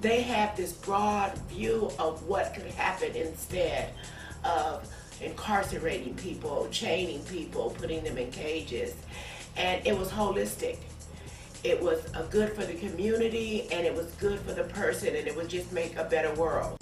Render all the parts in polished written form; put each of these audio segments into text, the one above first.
they have this broad view of what could happen instead of incarcerating people, chaining people, putting them in cages. And it was holistic. It was good for the community, and it was good for the person, and it would just make a better world.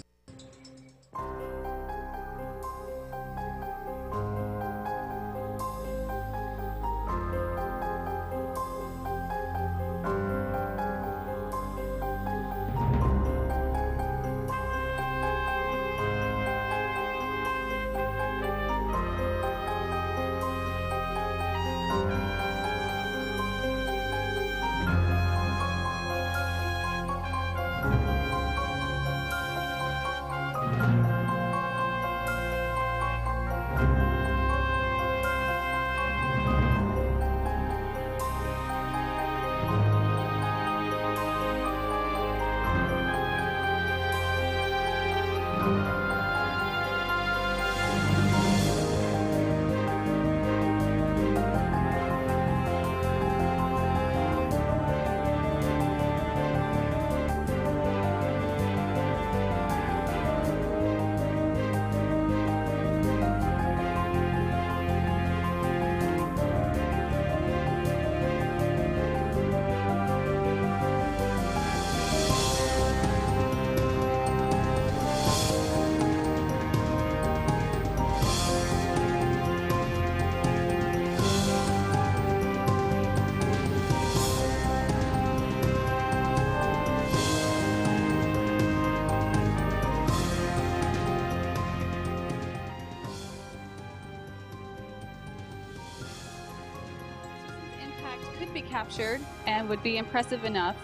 Could be captured and would be impressive enough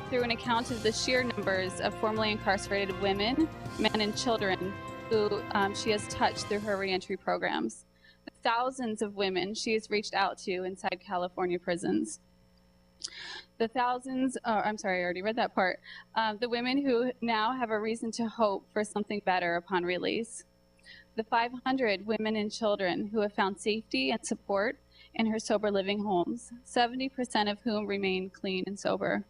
through an account of the sheer numbers of formerly incarcerated women, men, and children who she has touched through her reentry programs. The thousands of women she has reached out to inside California prisons. The thousands, I'm sorry, I already read that part. The women who now have a reason to hope for something better upon release. The 500 women and children who have found safety and support in her sober living homes, 70% of whom remain clean and sober.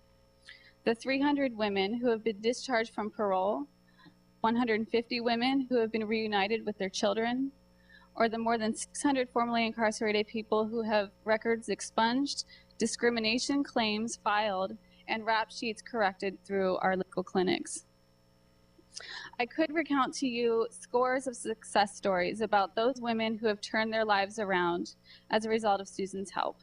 The 300 women who have been discharged from parole, 150 women who have been reunited with their children, or the more than 600 formerly incarcerated people who have records expunged, discrimination claims filed, and rap sheets corrected through our legal clinics. I could recount to you scores of success stories about those women who have turned their lives around as a result of Susan's help.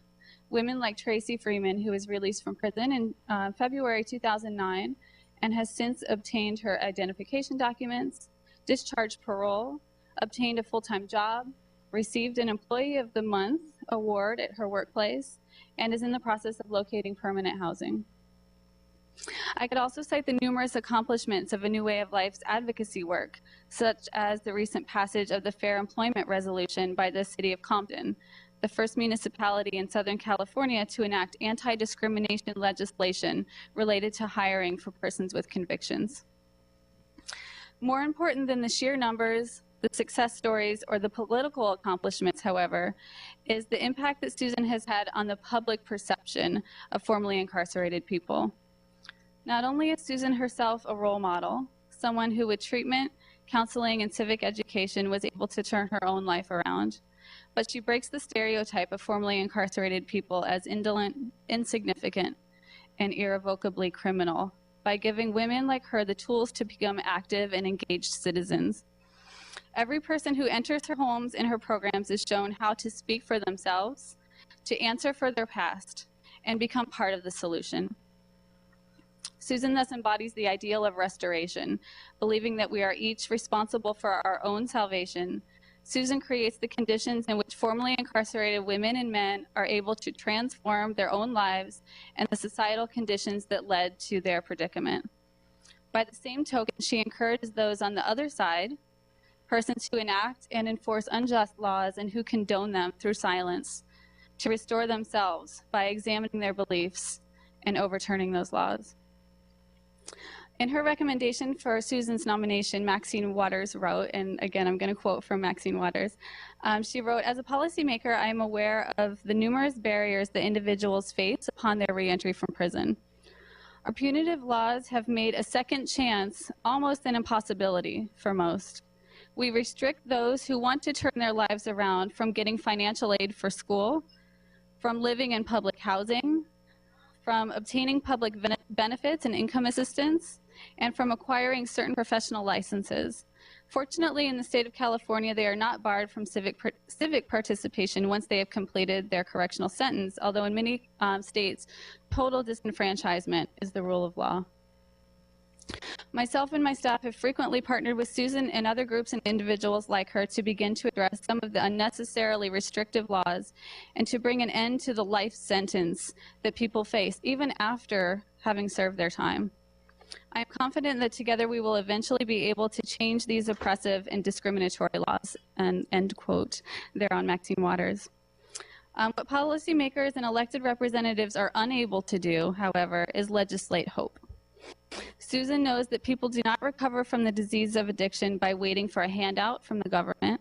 Women like Tracy Freeman, who was released from prison in February 2009 and has since obtained her identification documents, discharged parole, obtained a full-time job, received an Employee of the Month award at her workplace, and is in the process of locating permanent housing. I could also cite the numerous accomplishments of A New Way of Life's advocacy work, such as the recent passage of the Fair Employment Resolution by the City of Compton, the first municipality in Southern California to enact anti-discrimination legislation related to hiring for persons with convictions. More important than the sheer numbers, the success stories, or the political accomplishments, however, is the impact that Susan has had on the public perception of formerly incarcerated people. Not only is Susan herself a role model, someone who with treatment, counseling, and civic education was able to turn her own life around, but she breaks the stereotype of formerly incarcerated people as indolent, insignificant, and irrevocably criminal by giving women like her the tools to become active and engaged citizens. Every person who enters her homes and her programs is shown how to speak for themselves, to answer for their past, and become part of the solution. Susan thus embodies the ideal of restoration, believing that we are each responsible for our own salvation. Susan creates the conditions in which formerly incarcerated women and men are able to transform their own lives and the societal conditions that led to their predicament. By the same token, she encourages those on the other side, persons who enact and enforce unjust laws and who condone them through silence, to restore themselves by examining their beliefs and overturning those laws. In her recommendation for Susan's nomination, Maxine Waters wrote, and again, I'm going to quote from Maxine Waters, she wrote, "As a policymaker, I am aware of the numerous barriers that individuals face upon their reentry from prison. Our punitive laws have made a second chance almost an impossibility for most. We restrict those who want to turn their lives around from getting financial aid for school, from living in public housing, from obtaining public benefits and income assistance, and from acquiring certain professional licenses. Fortunately, in the state of California, they are not barred from civic participation once they have completed their correctional sentence, although in many states, total disenfranchisement is the rule of law. Myself and my staff have frequently partnered with Susan and other groups and individuals like her to begin to address some of the unnecessarily restrictive laws and to bring an end to the life sentence that people face even after having served their time. I am confident that together we will eventually be able to change these oppressive and discriminatory laws, and end quote there on Maxine Waters. What policymakers and elected representatives are unable to do, however, is legislate hope. Susan knows that people do not recover from the disease of addiction by waiting for a handout from the government.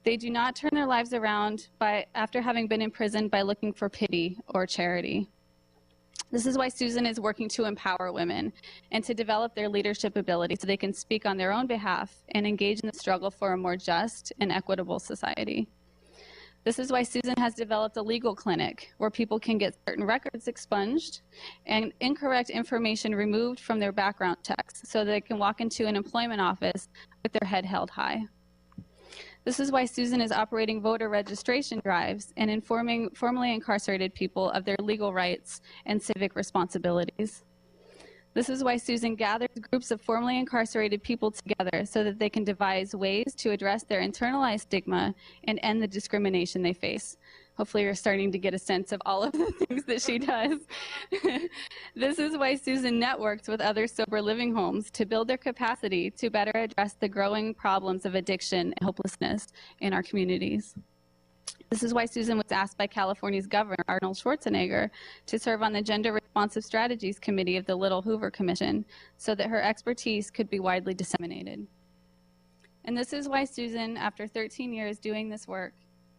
They do not turn their lives around after having been imprisoned by looking for pity or charity. This is why Susan is working to empower women and to develop their leadership ability so they can speak on their own behalf and engage in the struggle for a more just and equitable society. This is why Susan has developed a legal clinic where people can get certain records expunged and incorrect information removed from their background checks so they can walk into an employment office with their head held high. This is why Susan is operating voter registration drives and informing formerly incarcerated people of their legal rights and civic responsibilities. This is why Susan gathers groups of formerly incarcerated people together so that they can devise ways to address their internalized stigma and end the discrimination they face. Hopefully you're starting to get a sense of all of the things that she does. This is why Susan networks with other sober living homes to build their capacity to better address the growing problems of addiction and hopelessness in our communities. This is why Susan was asked by California's Governor, Arnold Schwarzenegger, to serve on the Gender Responsive Strategies Committee of the Little Hoover Commission so that her expertise could be widely disseminated. And this is why Susan, after 13 years doing this work,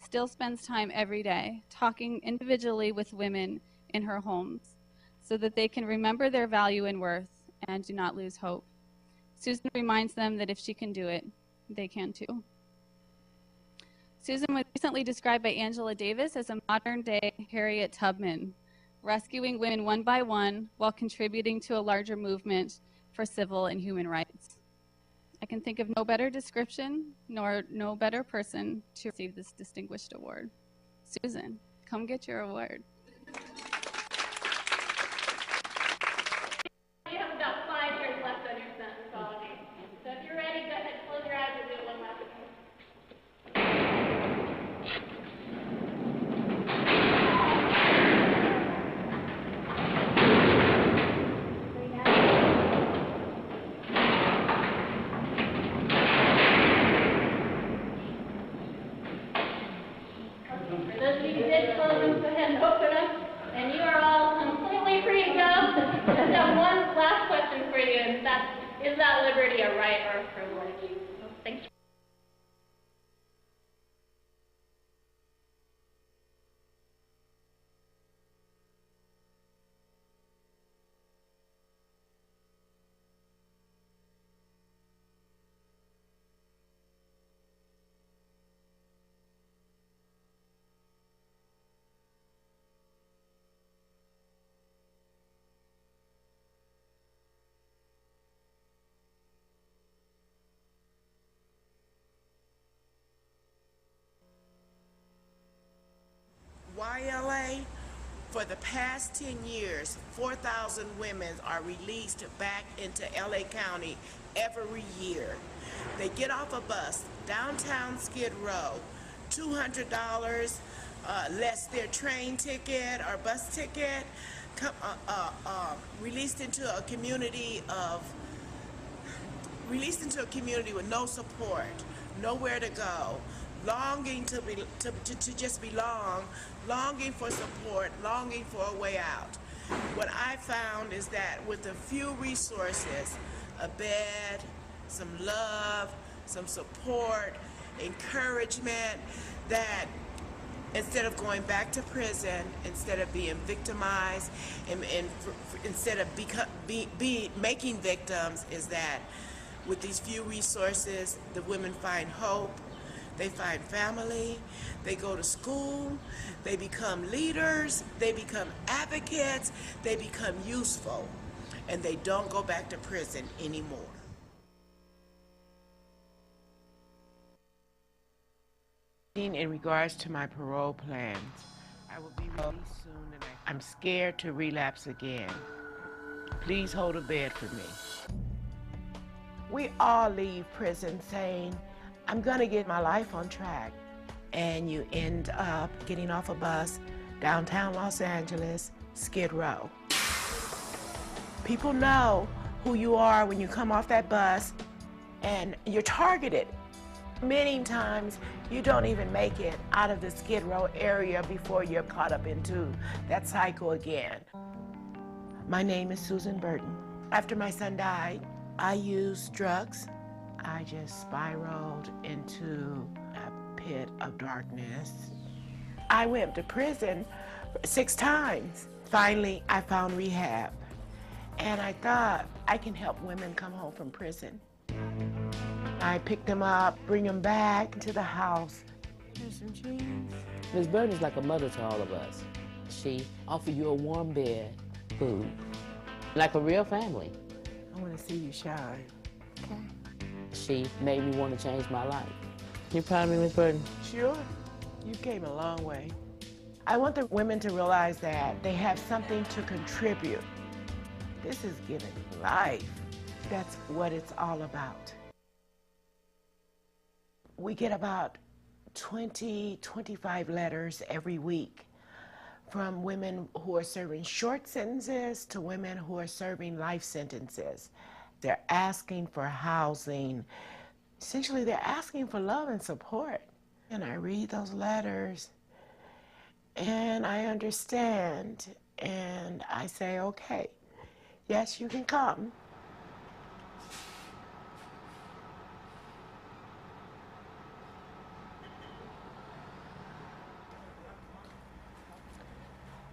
still spends time every day talking individually with women in her homes so that they can remember their value and worth and do not lose hope. Susan reminds them that if she can do it, they can too. Susan was recently described by Angela Davis as a modern-day Harriet Tubman, rescuing women one by one while contributing to a larger movement for civil and human rights. I can think of no better description nor no better person to receive this distinguished award. Susan, come get your award. You have about 5 years left on your sentence, all of you. So if you're ready, go ahead, close your eyes and do it one last time. For those of you who did close them, go ahead and open them. And you are all completely free to go. Just have one last question for you, and that's, is that liberty a right or a privilege? Thank you. YLA, for the past 10 years, 4,000 women are released back into LA County every year. They get off a bus, downtown Skid Row, $200 less their train ticket or bus ticket, released into a community with no support, nowhere to go, longing to just belong, longing for support, longing for a way out. What I found is that with a few resources, a bed, some love, some support, encouragement, that Instead of going back to prison, instead of being victimized, instead of making victims, is that with these few resources, the women find hope, they find family, they go to school, they become leaders, they become advocates, they become useful, and they don't go back to prison anymore. In regards to my parole plans, I will be released soon, and I'm scared to relapse again. Please hold a bed for me. We all leave prison saying, I'm gonna get my life on track. And you end up getting off a bus, downtown Los Angeles, Skid Row. People know who you are when you come off that bus, and you're targeted. Many times, you don't even make it out of the Skid Row area before you're caught up into that cycle again. My name is Susan Burton. After my son died, I used drugs. I just spiraled into a pit of darkness. I went to prison 6 times. Finally, I found rehab. And I thought I can help women come home from prison. I pick them up, bring them back to the house. Here's some jeans. Ms. Burton is like a mother to all of us. She offers you a warm bed, food, like a real family. I want to see you shine. Okay. She made me want to change my life. You proud of me, Ms. Burton? Sure. You came a long way. I want the women to realize that they have something to contribute. This is giving life. That's what it's all about. We get about 20, 25 letters every week from women who are serving short sentences to women who are serving life sentences. They're asking for housing. Essentially, they're asking for love and support. And I read those letters, and I understand, and I say, okay, yes, you can come.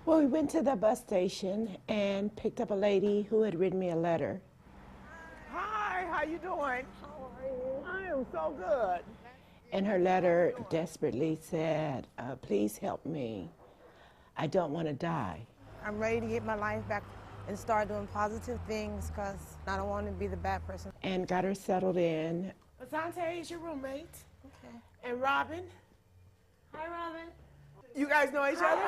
Well, we went to the bus station and picked up a lady who had written me a letter. Hi, how you doing? How are you? I am so good. And her letter desperately said, please help me. I don't want to die. I'm ready to get my life back and start doing positive things because I don't want to be the bad person. And got her settled in. Asante is your roommate. Okay. And Robin. Hi, Robin. You guys know each other?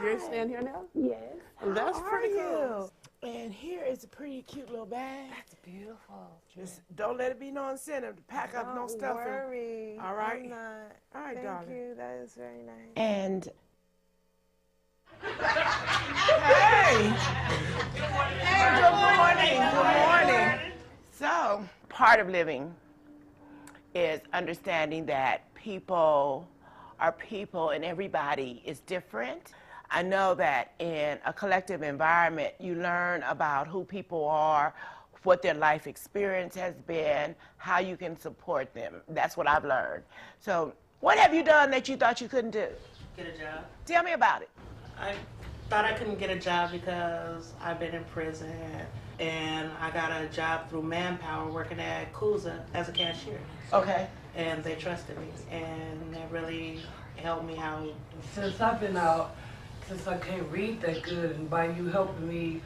You're staying here now? Yes. That's pretty cool. And here is a pretty cute little bag. That's beautiful. Just don't let it be no incentive to pack up no stuff. Don't worry. All right? I'm not. All right, Thank darling. you. That is very nice. And hey! Hey, good morning. So, part of living is understanding that people are people and everybody is different. I know that in a collective environment, you learn about who people are, what their life experience has been, how you can support them. That's what I've learned. So, what have you done that you thought you couldn't do? Get a job. Tell me about it. I thought I couldn't get a job because I've been in prison, and I got a job through Manpower working at Kuza as a cashier. Okay. And they trusted me, and that really helped me out. Since I've been out, since I can't read that good, and by you helping me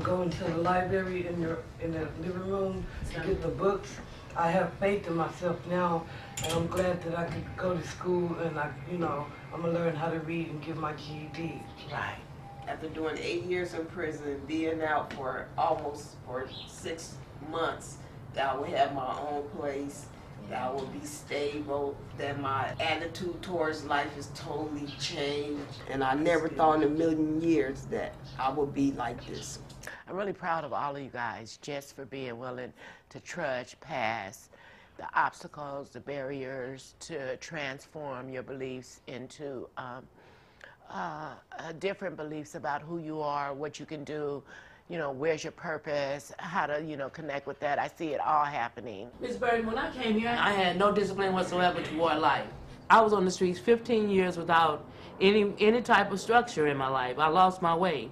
go into the library in the living room to get the books, I have faith in myself now, and I'm glad that I could go to school and I'm gonna learn how to read and get my GED. Right. After doing 8 years in prison, being out for almost 6 months, that I would have my own place, that I would be stable, that my attitude towards life is totally changed, and I never thought in a million years that I would be like this. I'm really proud of all of you guys just for being willing to trudge past the obstacles, the barriers, to transform your beliefs into different beliefs about who you are, what you can do, where's your purpose, how to, connect with that. I see it all happening. Ms. Burton, when I came here, I had no discipline whatsoever toward life. I was on the streets 15 years without any type of structure in my life. I lost my way.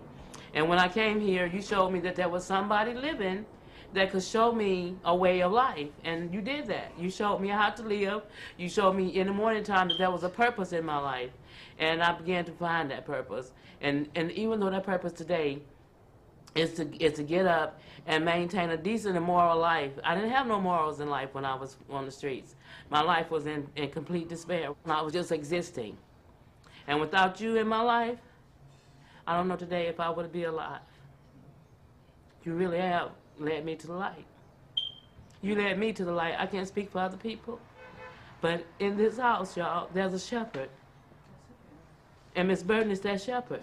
And when I came here, you showed me that there was somebody living that could show me a way of life. And you did that. You showed me how to live. You showed me in the morning time that there was a purpose in my life. And I began to find that purpose. And even though that purpose today is to get up and maintain a decent and moral life. I didn't have no morals in life when I was on the streets. My life was in complete despair. I was just existing. And without you in my life, I don't know today if I would be alive. You really have led me to the light. You led me to the light. I can't speak for other people. But in this house, y'all, there's a shepherd. And Miss Burton is that shepherd.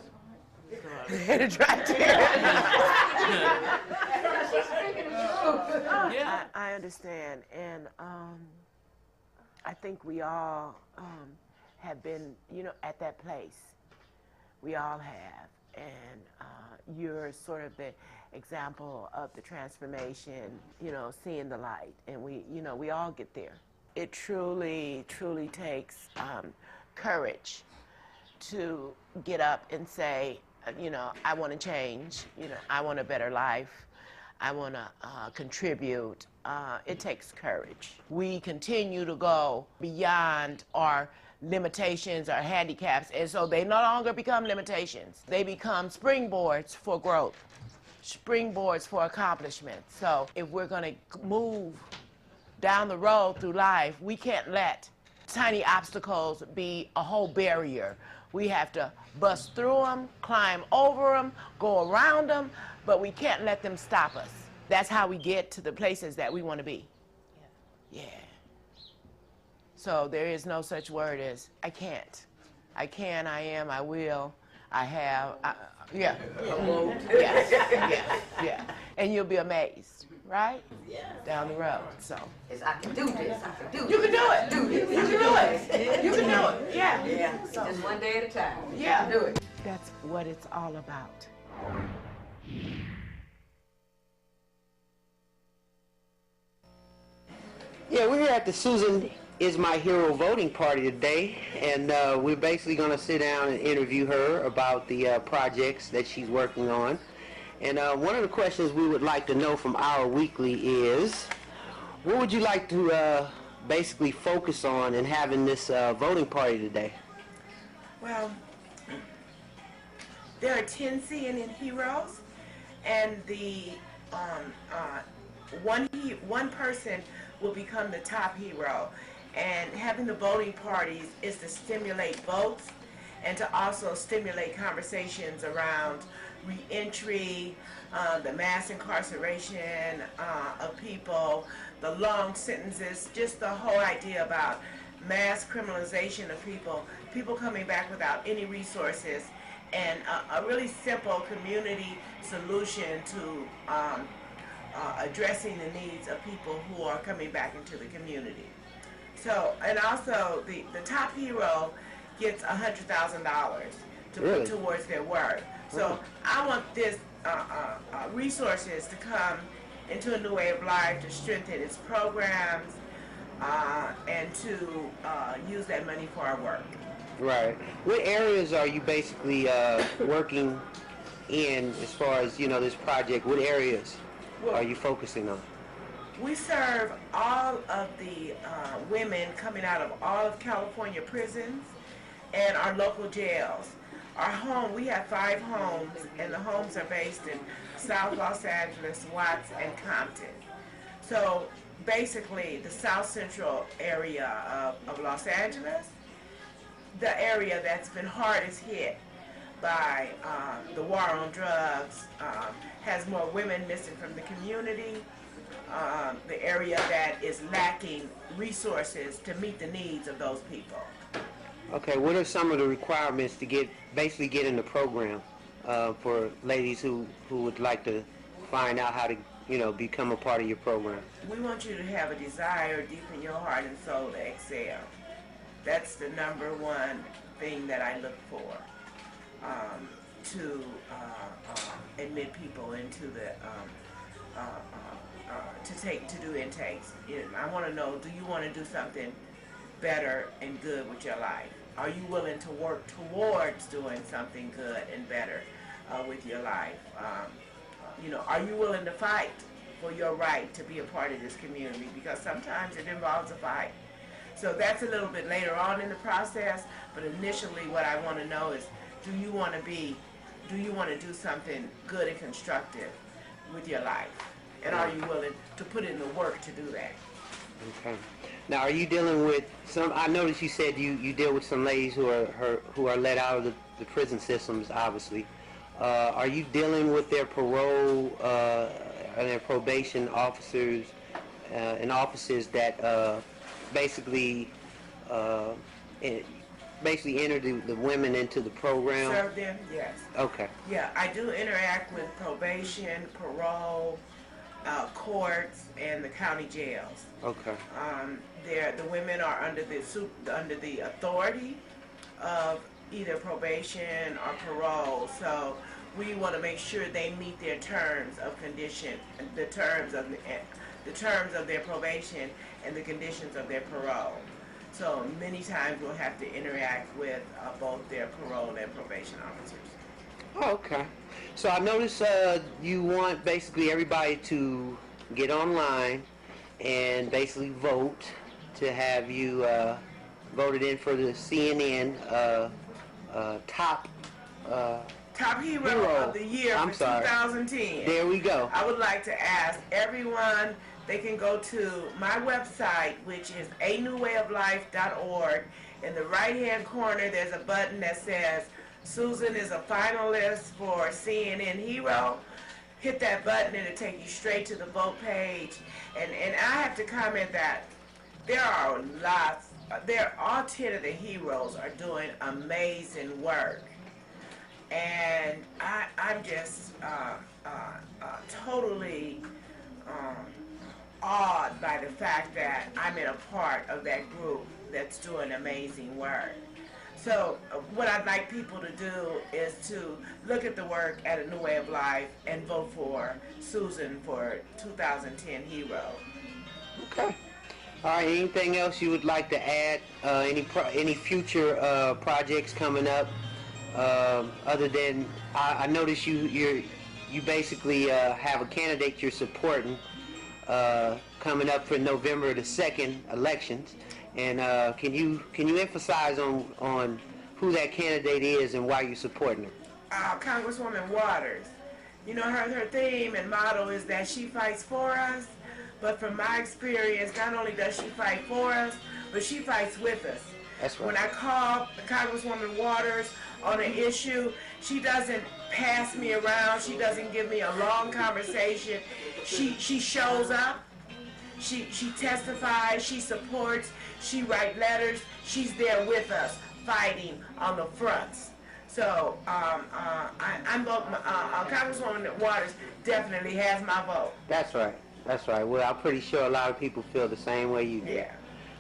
I understand, and I think we all have been, at that place. We all have, and you're sort of the example of the transformation, seeing the light, and we all get there. It truly, truly takes courage to get up and say, I want to change, I want a better life, I want to contribute. It takes courage. We continue to go beyond our limitations, our handicaps, and so they no longer become limitations. They become springboards for growth, springboards for accomplishment. So if we're going to move down the road through life, we can't let tiny obstacles be a whole barrier. We have to bust through them, climb over them, go around them, but we can't let them stop us. That's how we get to the places that we want to be. Yeah. So there is no such word as I can't. I can, I am, I will, I have. Yeah. Yeah. And you'll be amazed, right? Yeah. Down the road. So. It's I can do this. I can do. You can do it. You can do it. You can do it. Yeah. Yeah. So, just one day at a time. Yeah. You can do it. That's what it's all about. Yeah, we're here at the Susan Is My Hero voting party today, and we're basically going to sit down and interview her about the projects that she's working on. And one of the questions we would like to know from our weekly is, what would you like to basically focus on in having this voting party today? Well, there are 10 CNN heroes, and the one person will become the top hero. And having the voting parties is to stimulate votes and to also stimulate conversations around reentry, the mass incarceration of people, the long sentences, just the whole idea about mass criminalization of people coming back without any resources, and a really simple community solution to addressing the needs of people who are coming back into the community. So, and also the top hero gets $100,000 to put towards their work. So I want this resources to come into a new way of life, to strengthen its programs, and to use that money for our work. Right. What areas are you basically working in as far as, this project? What areas are you focusing on? We serve all of the women coming out of all of California prisons and our local jails. Our home, we have 5 homes, and the homes are based in South Los Angeles, Watts, and Compton. So basically the South Central area of Los Angeles, the area that's been hardest hit by the war on drugs, has more women missing from the community, the area that is lacking resources to meet the needs of those people. Okay, what are some of the requirements to basically get in the program for ladies who would like to find out how to, become a part of your program? We want you to have a desire deep in your heart and soul to excel. That's the number one thing that I look for, to admit people into the to do intakes. I want to know, do you want to do something better and good with your life? Are you willing to work towards doing something good and better with your life? Are you willing to fight for your right to be a part of this community? Because sometimes it involves a fight. So that's a little bit later on in the process, but initially what I want to know is, do you want to do something good and constructive with your life? And are you willing to put in the work to do that? Okay. Now, are you dealing with some? I noticed you said you deal with some ladies who are let out of the prison systems. Obviously, are you dealing with their parole and their probation officers and officers that basically enter the women into the program? Serve them, yes. Okay. Yeah, I do interact with probation, parole, courts, and the county jails. Okay. The women are under the authority of either probation or parole, so we want to make sure they meet their terms of condition, the terms of their probation and the conditions of their parole. So many times we'll have to interact with both their parole and probation officers. Oh, okay. So I noticed you want basically everybody to get online and basically vote to have you voted in for the CNN top hero of the year for 2010. There we go. I would like to ask everyone, they can go to my website, which is anewwayoflife.org. In the right-hand corner, there's a button that says, Susan is a finalist for CNN Hero. Hit that button and it'll take you straight to the vote page. And I have to comment that there are all 10 of the heroes are doing amazing work. And I'm just totally awed by the fact that I'm in a part of that group that's doing amazing work. So what I'd like people to do is to look at the work at A New Way of Life and vote for Susan for 2010 Hero. Okay. All right. Anything else you would like to add? Any future projects coming up? Other than I notice you basically have a candidate you're supporting coming up for November the 2nd elections. And can you emphasize on who that candidate is and why you're supporting her? Congresswoman Waters. You know, her theme and motto is that she fights for us, but from my experience, not only does she fight for us, but she fights with us. That's right. When I call Congresswoman Waters on an issue, she doesn't pass me around. She doesn't give me a long conversation. She shows up. She testifies. She supports. She writes letters. She's there with us, fighting on the fronts. So Congresswoman Waters definitely has my vote. That's right. That's right. Well, I'm pretty sure a lot of people feel the same way you do. Yeah.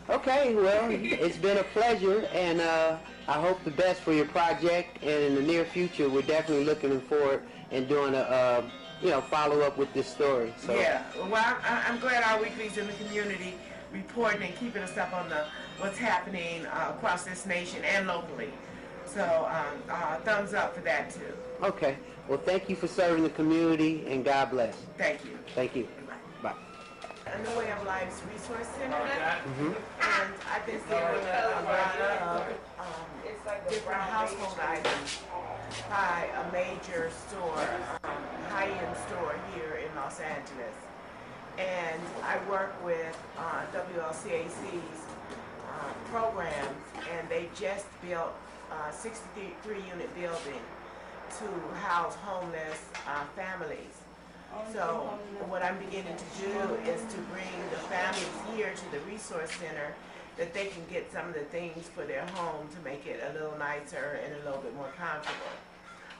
Okay, well, it's been a pleasure, and I hope the best for your project. And in the near future, we're definitely looking forward and doing a follow-up with this story. So. Yeah. Well, I'm glad our weeklies in the community reporting and keeping us up on what's happening across this nation and locally. So thumbs up for that too. Okay. Well, thank you for serving the community, and God bless. Thank you. Thank you. Bye. A New Way of Life's Resource Center, and I've been seeing a lot of different household items by a major store, high-end store here in Los Angeles. And I work with WLCAC's programs, and they just built a 63-unit building to house homeless families. So what I'm beginning to do is to bring the families here to the resource center that they can get some of the things for their home to make it a little nicer and a little bit more comfortable.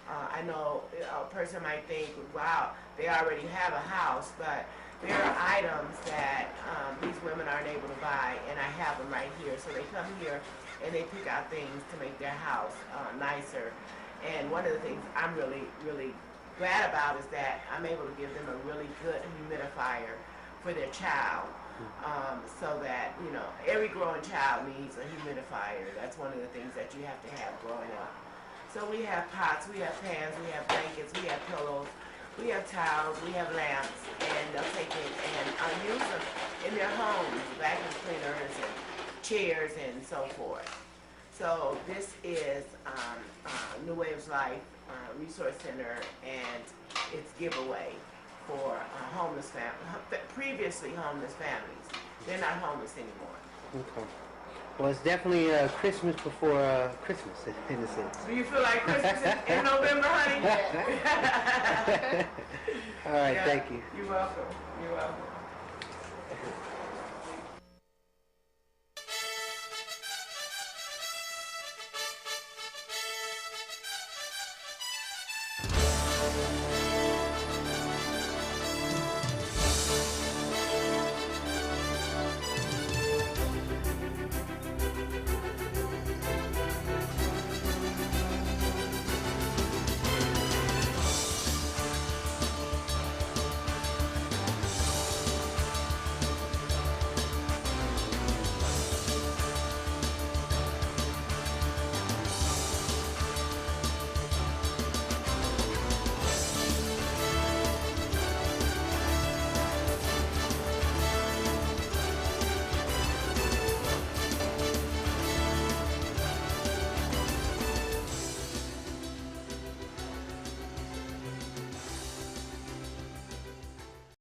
I know a person might think, wow, they already have a house, but there are items that these women aren't able to buy, and I have them right here. So they come here and they pick out things to make their house nicer. And one of the things I'm really, really glad about is that I'm able to give them a really good humidifier for their child. so that, you know, every growing child needs a humidifier. That's one of the things that you have to have growing up. So we have pots, we have pans, we have blankets, we have pillows, we have towels, we have lamps, and they'll take it and use them in their homes, vacuum cleaners and chairs and so forth. So this is New Waves Life Resource Center and its giveaway for homeless previously homeless families. They're not homeless anymore. Okay. Well, it's definitely Christmas before Christmas, in a sense. Do you feel like Christmas in November, honey? All right, Yeah. thank you. You're welcome. You're welcome.